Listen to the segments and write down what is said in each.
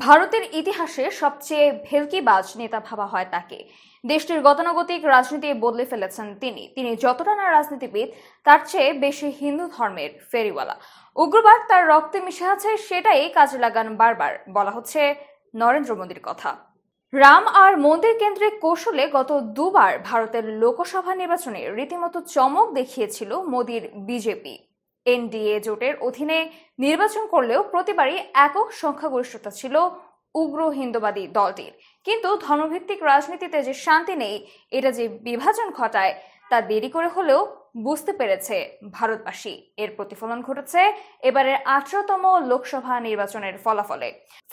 ভারতের ইতিহাসে সবচেয়ে ভেলকিবাজ নেতা ভাবা হয় তাকে। দেশটির গতানুগতিক রাজনীতি বদলে ফেলেছেন তিনি যতটা না রাজনীতিবিদ, তার চেয়ে বেশি হিন্দু ধর্মের ফেরিওয়ালা। উগ্রবাদ তার রক্তে মিশে আছে, সেটাই কাজে লাগান বারবার। বলা হচ্ছে নরেন্দ্র মোদীর কথা। রাম আর মন্দির কেন্দ্রিক কৌশলে গত দুবার ভারতের লোকসভা নির্বাচনে রীতিমতো চমক দেখিয়েছিল মোদীর বিজেপি। এনডিএ জোটের অধীনে নির্বাচন করলেও প্রতিবারই একক সংখ্যাগরিষ্ঠতা ছিল উগ্র হিন্দুবাদী দলটির। কিন্তু ধর্মভিত্তিক রাজনীতিতে যে শান্তি নেই, এটা যে বিভাজন ঘটায়, তা দেরি করে হলেও বুঝতে পেরেছে ভারতবাসী। এর প্রতিফলন ঘটেছে এবারের 18তম লোকসভা নির্বাচনের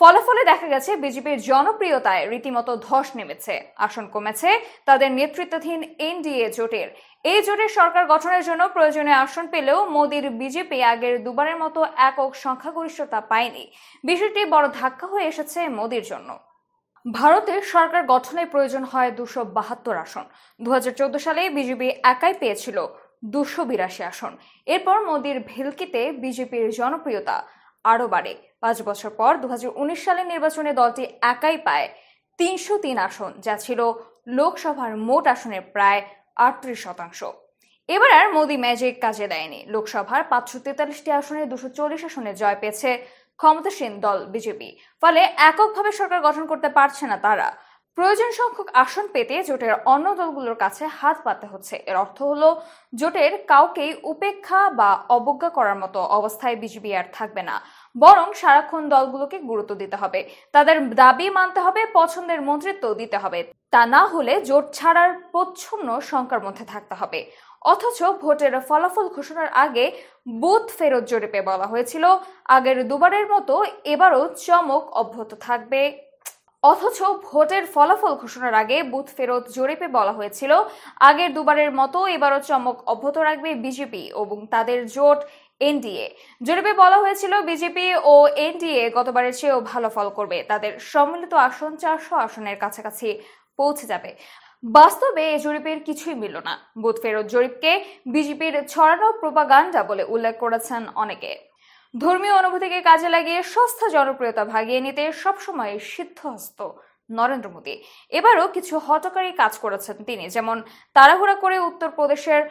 ফলাফলে দেখা গেছে বিজেপির জনপ্রিয়তায় রীতিমতো ধস নেমেছে, আসন কমেছে তাদের নেতৃত্বাধীন এনডিএ জোটের। এই জোটের সরকার গঠনের জন্য প্রয়োজনীয় আসন পেলেও মোদীর বিজেপি আগের দুবারের মতো একক সংখ্যাগরিষ্ঠতা পায়নি। বিষয়টি বড় ধাক্কা হয়ে এসেছে মোদীর জন্য। ভারতের সরকার গঠনের প্রয়োজন হয় 272 আসন। 2014 সালে বিজেপি একাই পেয়েছিল 282 আসন। এরপর মোদীর ভেলকিতে বিজেপির জনপ্রিয়তা আরো বাড়ে। 5 বছর পর 2019 সালের নির্বাচনে দলটি একাই পায় 303 আসন, যা ছিল লোকসভার মোট আসনের প্রায় 38%। এবার আর মোদী ম্যাজিক কাজে দেয়নি। লোকসভার 543টি আসনে 240 আসনে জয় পেয়েছে ক্ষমতাসীন দল বিজেপি। ফলে এককভাবে সরকার গঠন করতে পারছে না তারা। প্রয়োজন সংখ্যক আসন পেতে জোটের অন্য দলগুলোর কাছে হাত পাততে হচ্ছে। এর অর্থ হলো জোটের কাউকেই উপেক্ষা বা অবজ্ঞা করার মতো অবস্থায় বিজেপি আর থাকবে না, বরং সারাক্ষণ দলগুলোকে গুরুত্ব দিতে হবে, তাদের দাবি মানতে হবে, পছন্দের মন্ত্রিত্ব দিতে হবে। তা না হলে জোট ছাড়ার প্রচ্ছন্ন শঙ্কার মধ্যে থাকতে হবে। অথচ ভোটের ফলাফল ঘোষণার আগে বুথ ফেরত জরিপে বলা হয়েছিল আগের দুবারের মতো এবারও চমক অব্যাহত থাকবে। রাখবে বিজেপি এবং তাদের জোট এনডিএ। জরিপে বলা হয়েছিল বিজেপি ও এনডিএ গতবারের চেয়েও ভালো ফল করবে, তাদের সম্মিলিত আসন 400 আসনের কাছাকাছি পৌঁছে যাবে। বাস্তবে এই জরিপের কিছুই মিলল না। বুথ ফেরত জরিপকে বিজেপির ছড়ানো প্রোপাগান্ডা বলে উল্লেখ করেছেন অনেকে। ধর্মীয় অনুভূতিকে কাজে লাগিয়ে সস্তা জনপ্রিয়তা ভাগিয়ে নিতে সবসময় সিদ্ধহস্ত নরেন্দ্র মোদী। এবারও কিছু হঠকারী কাজ করেছেন তিনি, যেমন তাড়াহুড়া করে উত্তরপ্রদেশের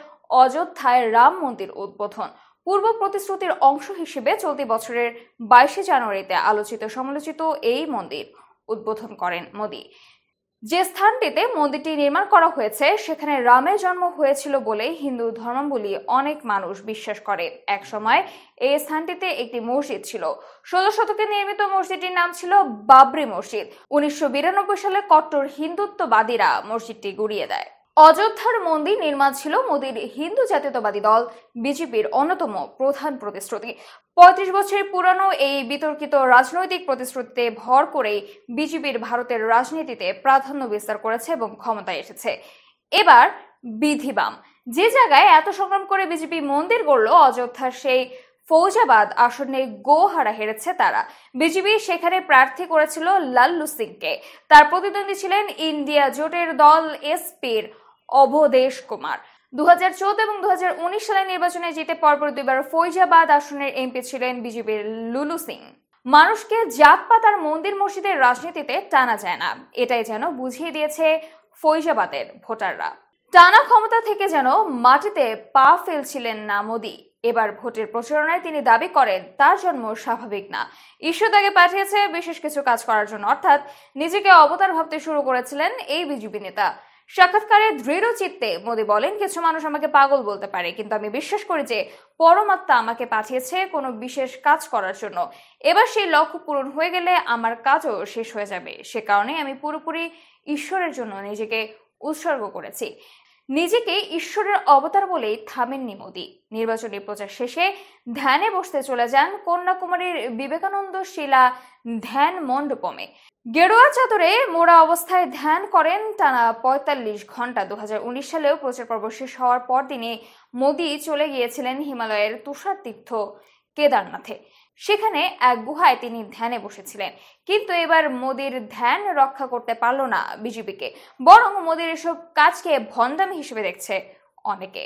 অযোধ্যায় রাম মন্দির উদ্বোধন। পূর্ব প্রতিশ্রুতির অংশ হিসেবে চলতি বছরের 22 জানুয়ারিতে আলোচিত সমালোচিত এই মন্দির উদ্বোধন করেন মোদী। যে স্থানটিতে মন্দিরটি নির্মাণ করা হয়েছে সেখানে রামের জন্ম হয়েছিল বলে হিন্দু ধর্মাবলম্বী অনেক মানুষ বিশ্বাস করে। এক সময় এই স্থানটিতে একটি মসজিদ ছিল। 16 শতকে নির্মিত মসজিদটির নাম ছিল বাবরি মসজিদ। 1992 সালে কট্টর হিন্দুত্ববাদীরা মসজিদটি গুড়িয়ে দেয়। অযোধ্যার মন্দির নির্মাণ ছিল মোদীর হিন্দু জাতীয়তাবাদী দল বিজেপির অন্যতম প্রধান প্রতিশ্রুতি। 35 বছর পুরানো এই বিতর্কিত রাজনৈতিক প্রতিশ্রুতিতে ভর করে বিজেপির ভারতের রাজনীতিতে প্রাধান্য বিস্তার করেছে এবং ক্ষমতায় এসেছে। এবার বিধিবাম যে জায়গায় এত সংগ্রাম করে বিজেপি মন্দির গড়ল, অযোধ্যার সেই ফৌজাবাদ আসনে গোহারা হেরেছে তারা। বিজেপি সেখানে প্রার্থী করেছিল লাল্লু সিংকে। তার প্রতিদ্বন্দ্বী ছিলেন ইন্ডিয়া জোটের দল এসপির অবধেশ কুমার। 2014 এবং 2019 সালের নির্বাচনে জিতে পরপর দুইবার ফৈজাবাদ আসনের এমপি ছিলেন বিজেপির লুলু সিং। মানুষকে জাতপাত আর মন্দির মসজিদের রাজনীতিতে টানা যায় না, এটাই যেন বুঝিয়ে দিয়েছে ফৈজাবাদের ভোটাররা। টানা ক্ষমতা থেকে যেন মাটিতে পা ফেলছিলেন না মোদী। এবার ভোটের প্রচারণায় তিনি দাবি করেন তার জন্ম স্বাভাবিক না, ঈশ্বর তাকে পাঠিয়েছে বিশেষ কিছু কাজ করার জন্য, অর্থাৎ নিজেকে অবতার ভাবতে শুরু করেছিলেন এই বিজেপি নেতা। সাক্ষাৎকারে দৃঢ় চিত্তে মোদী বলেন, কিছু মানুষ আমাকে পাগল বলতে পারে, কিন্তু আমি বিশ্বাস করি যে পরমাত্মা আমাকে পাঠিয়েছে কোনো বিশেষ কাজ করার জন্য। এবার সেই লক্ষ্য পূরণ হয়ে গেলে আমার কাজও শেষ হয়ে যাবে। সে কারণে আমি পুরোপুরি ঈশ্বরের জন্য নিজেকে উৎসর্গ করেছি। নিজেকে ঈশ্বরের অবতার বলেই থামেননি মোদী। নির্বাচনী প্রচার শেষে ধ্যানে বসতে চলে যান কন্যাকুমারীর বিবেকানন্দ শিলা ধ্যান মণ্ডপমে। গেরুয়া চাদরে মোড়া অবস্থায় ধ্যান করেন টানা 45 ঘন্টা। 2019 সালেও প্রচার পর্ব শেষ হওয়ার পর দিনে মোদী চলে গিয়েছিলেন হিমালয়ের তুষার তীর্থ কেদারনাথে। সেখানে এক গুহায় তিনি ধ্যানে বসেছিলেন। কিন্তু এবার মোদীর ধ্যান রক্ষা করতে পারল না বিজেপিকে, বরং মোদীর এসব কাজকে ভণ্ডামি হিসেবে দেখছে অনেকে।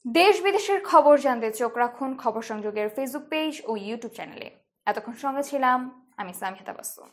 দেশ বিদেশের খবর জানতে চোখ রাখুন খবর সংযোগের ফেসবুক পেজ ও ইউটিউব চ্যানেলে। এতক্ষণ সঙ্গে ছিলাম আমি সামিয়া তাবাসসুম।